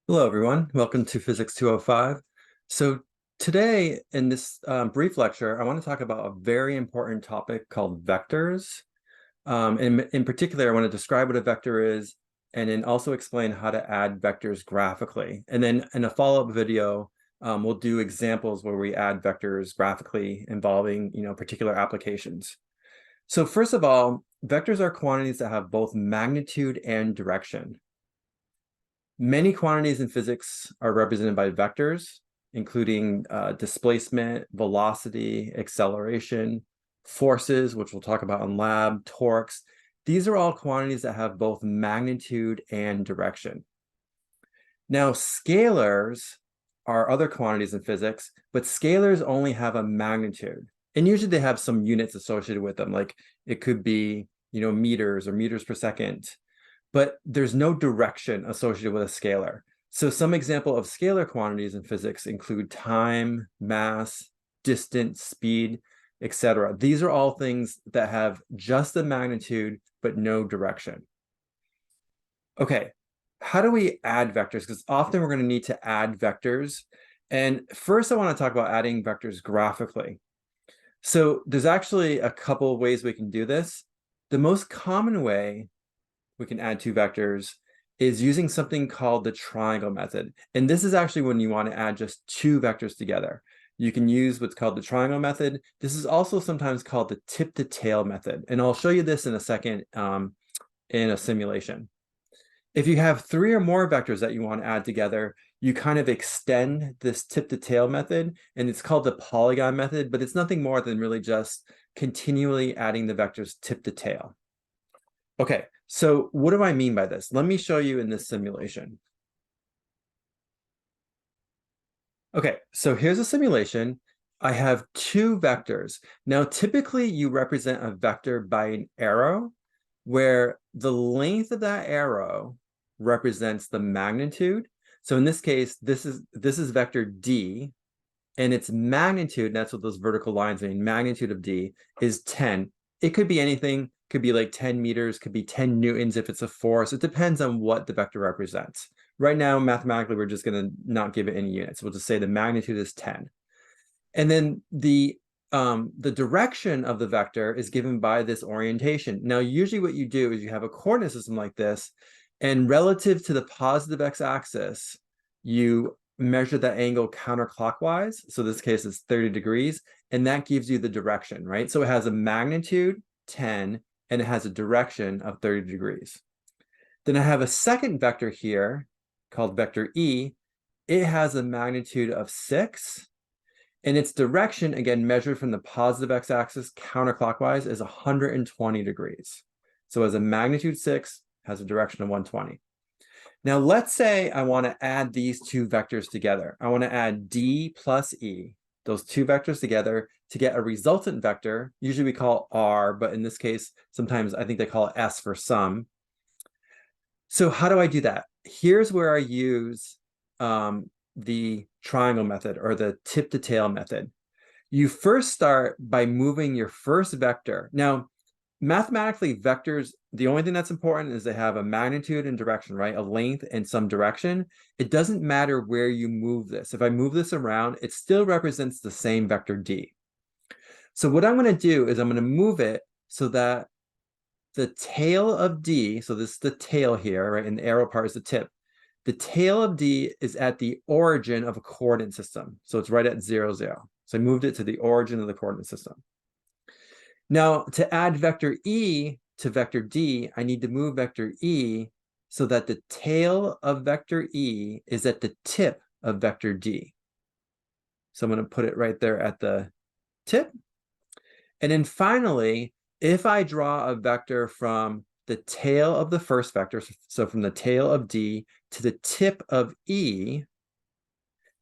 Hello, everyone. Welcome to Physics 205. So today, in this brief lecture, I want to talk about a very important topic called vectors. In particular, I want to describe what a vector is, and then also explain how to add vectors graphically. And then in a follow-up video, we'll do examples where we add vectors graphically involving, particular applications. So first of all, vectors are quantities that have both magnitude and direction. Many quantities in physics are represented by vectors, including displacement, velocity, acceleration, forces, which we'll talk about in lab, torques. These are all quantities that have both magnitude and direction. Now, scalars are other quantities in physics, but scalars only have a magnitude. And usually they have some units associated with them, like it could be, meters or meters per second, but there's no direction associated with a scalar. So some example of scalar quantities in physics include time, mass, distance, speed, etc. These are all things that have just the magnitude, but no direction. Okay, how do we add vectors? Because often we're going to need to add vectors. And first I want to talk about adding vectors graphically. So there's actually a couple of ways we can do this. The most common way we can add two vectors is using something called the triangle method. And this is actually when you want to add just two vectors together. You can use what's called the triangle method. This is also sometimes called the tip to tail method. And I'll show you this in a second in a simulation. If you have three or more vectors that you want to add together, you kind of extend this tip to tail method, and it's called the polygon method, but it's nothing more than really just continually adding the vectors tip to tail. Okay, so what do I mean by this? Let me show you in this simulation. Okay, so here's a simulation. I have two vectors. Now, typically you represent a vector by an arrow, where the length of that arrow represents the magnitude. So in this case, this is vector D, and its magnitude, that's what those vertical lines mean, magnitude of D is 10. It could be anything, could be like 10 meters, could be 10 newtons if it's a force. It depends on what the vector represents. Right now, mathematically, we're just going to not give it any units. We'll just say the magnitude is 10. And then the direction of the vector is given by this orientation. Now, usually what you do is you have a coordinate system like this, and relative to the positive x-axis, you measure that angle counterclockwise. So this case is 30 degrees, and that gives you the direction, right? So it has a magnitude 10, and it has a direction of 30 degrees. Then I have a second vector here called vector E. It has a magnitude of 6, and its direction, again, measured from the positive x-axis counterclockwise, is 120 degrees. So as a magnitude 6, has a direction of 120. Now, let's say I want to add these two vectors together. I want to add D plus E, those two vectors together, to get a resultant vector. Usually we call R, but in this case, sometimes I think they call it S for sum. So how do I do that? Here's where I use the triangle method, or the tip to tail method. You first start by moving your first vector. Now, mathematically, vectors, the only thing that's important is they have a magnitude and direction, right? A length and some direction. It doesn't matter where you move this. If I move this around, it still represents the same vector D. So what I'm going to do is I'm going to move it so that the tail of D, so this is the tail here, right? And the arrow part is the tip. The tail of D is at the origin of a coordinate system. So it's right at 0, 0. So I moved it to the origin of the coordinate system. Now, to add vector E to vector D, I need to move vector E so that the tail of vector E is at the tip of vector D. So I'm going to put it right there at the tip. And then finally, if I draw a vector from the tail of the first vector, so from the tail of D to the tip of E,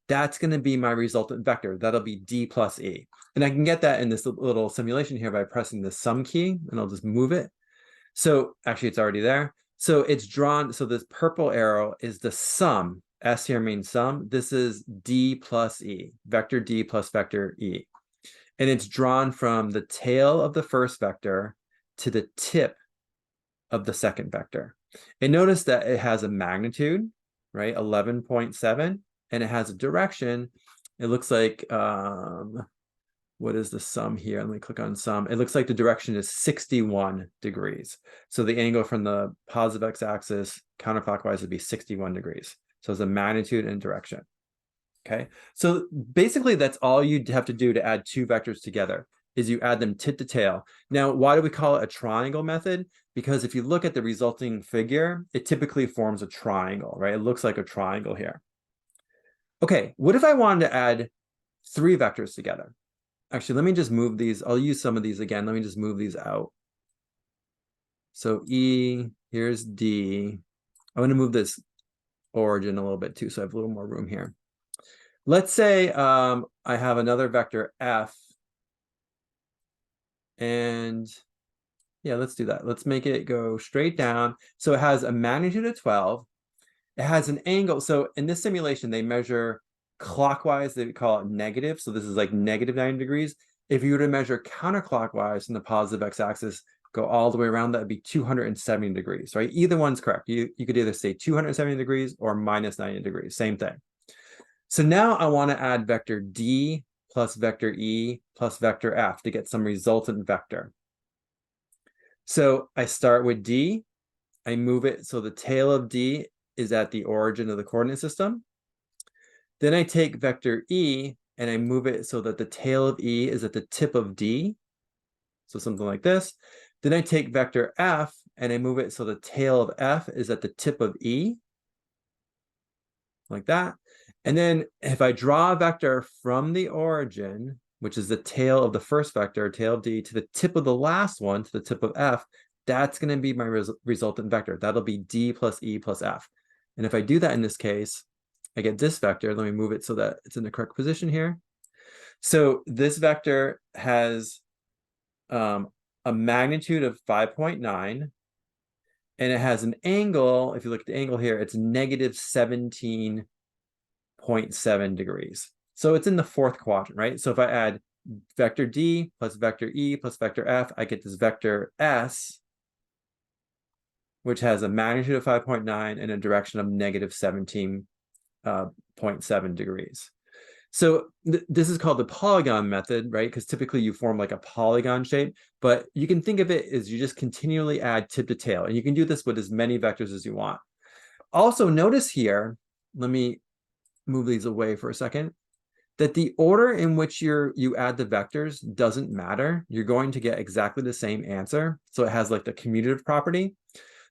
that's going to be my resultant vector. That'll be D plus E. And I can get that in this little simulation here by pressing the sum key, and I'll just move it. So actually, it's already there. So it's drawn. So this purple arrow is the sum. S here means sum. This is D plus E, vector D plus vector E. And it's drawn from the tail of the first vector to the tip of the second vector. And notice that it has a magnitude, right? 11.7, and it has a direction. It looks like, what is the sum here? Let me click on sum. It looks like the direction is 61 degrees. So the angle from the positive x-axis counterclockwise would be 61 degrees. So it's a magnitude and direction. Okay, so basically that's all you'd have to do to add two vectors together is you add them tit to tail. Now, why do we call it a triangle method? Because if you look at the resulting figure, it typically forms a triangle, right? It looks like a triangle here. Okay, what if I wanted to add three vectors together? Actually, let me just move these. I'll use some of these again. Let me just move these out. So E, here's D. I'm going to move this origin a little bit too, so I have a little more room here. Let's say I have another vector F, and yeah, let's do that. Let's make it go straight down. So it has a magnitude of 12. It has an angle. So in this simulation, they measure clockwise. They call it negative. So this is like negative 90 degrees. If you were to measure counterclockwise from the positive x-axis, go all the way around, that would be 270 degrees, right? Either one's correct. You could either say 270 degrees or minus 90 degrees, same thing. So now I want to add vector D plus vector E plus vector F to get some resultant vector. So I start with D. I move it so the tail of D is at the origin of the coordinate system. Then I take vector E and I move it so that the tail of E is at the tip of D. So something like this. Then I take vector F and I move it so the tail of F is at the tip of E. Like that. And then if I draw a vector from the origin, which is the tail of the first vector, tail of D, to the tip of the last one, to the tip of F, that's going to be my resultant vector. That'll be D plus E plus F. And if I do that in this case, I get this vector. Let me move it so that it's in the correct position here. So this vector has a magnitude of 5.9, and it has an angle. If you look at the angle here, it's negative 17.7 degrees. So it's in the fourth quadrant, right? So if I add vector D plus vector E plus vector F, I get this vector S, which has a magnitude of 5.9 and a direction of negative 17.7 degrees. So this is called the polygon method, right? Because typically you form like a polygon shape, but you can think of it as you just continually add tip to tail, and you can do this with as many vectors as you want. Also notice here, let me move these away for a second, that the order in which you add the vectors doesn't matter. You're going to get exactly the same answer. So it has like the commutative property.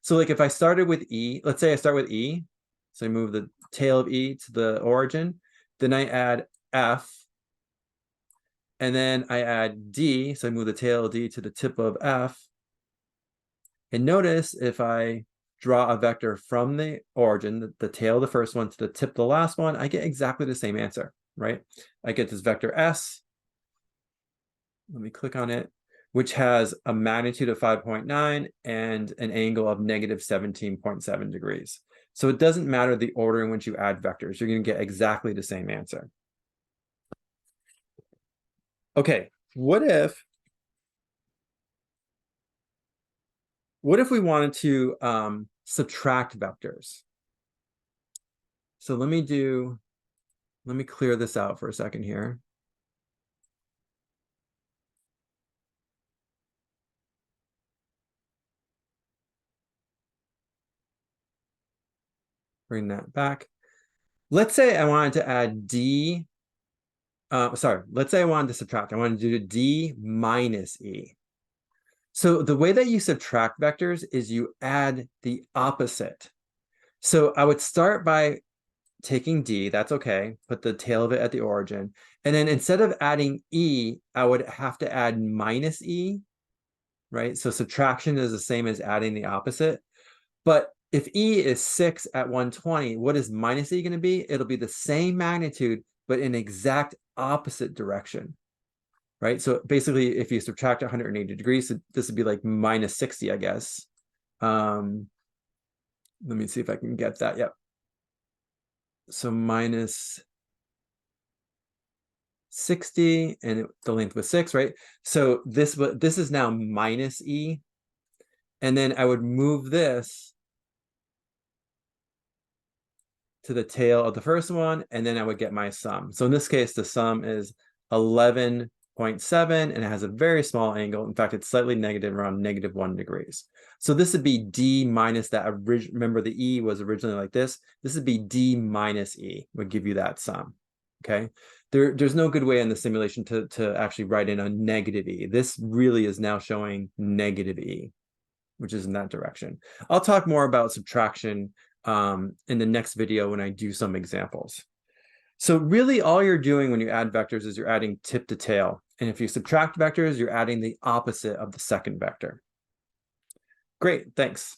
So like if I started with E, let's say I start with E, so I move the tail of E to the origin, then I add F, and then I add D, so I move the tail of D to the tip of F. And notice if I draw a vector from the origin, the tail of the first one to the tip of the last one, I get exactly the same answer, right? I get this vector S. Let me click on it, which has a magnitude of 5.9 and an angle of negative 17.7 degrees. So it doesn't matter the order in which you add vectors. You're going to get exactly the same answer. Okay, what if we wanted to subtract vectors? So let me clear this out for a second here. Bring that back. Let's say I wanted to add D. Let's say I wanted to subtract. I wanted to do D minus E. So the way that you subtract vectors is you add the opposite. So I would start by taking D, that's okay, put the tail of it at the origin. And then instead of adding E, I would have to add minus E, right? So subtraction is the same as adding the opposite. But if E is 6 at 120, what is minus E going to be? It'll be the same magnitude, but in exact opposite direction, right? So basically, if you subtract 180 degrees, this would be like minus 60, I guess. Let me see if I can get that. Yep. So minus 60, and the length was 6, right? So this is now minus E. And then I would move this to the tail of the first one, and then I would get my sum. So in this case, the sum is 11.7, and it has a very small angle. In fact, it's slightly negative, around -1 degrees. So this would be d minus that original. Remember, the e was originally like this. This would be d minus e, would give you that sum. Okay. There's no good way in the simulation to actually write in a negative e. This really is now showing negative e, which is in that direction. I'll talk more about subtraction in the next video when I do some examples. So really all you're doing when you add vectors is you're adding tip to tail. And if you subtract vectors, you're adding the opposite of the second vector. Great, thanks.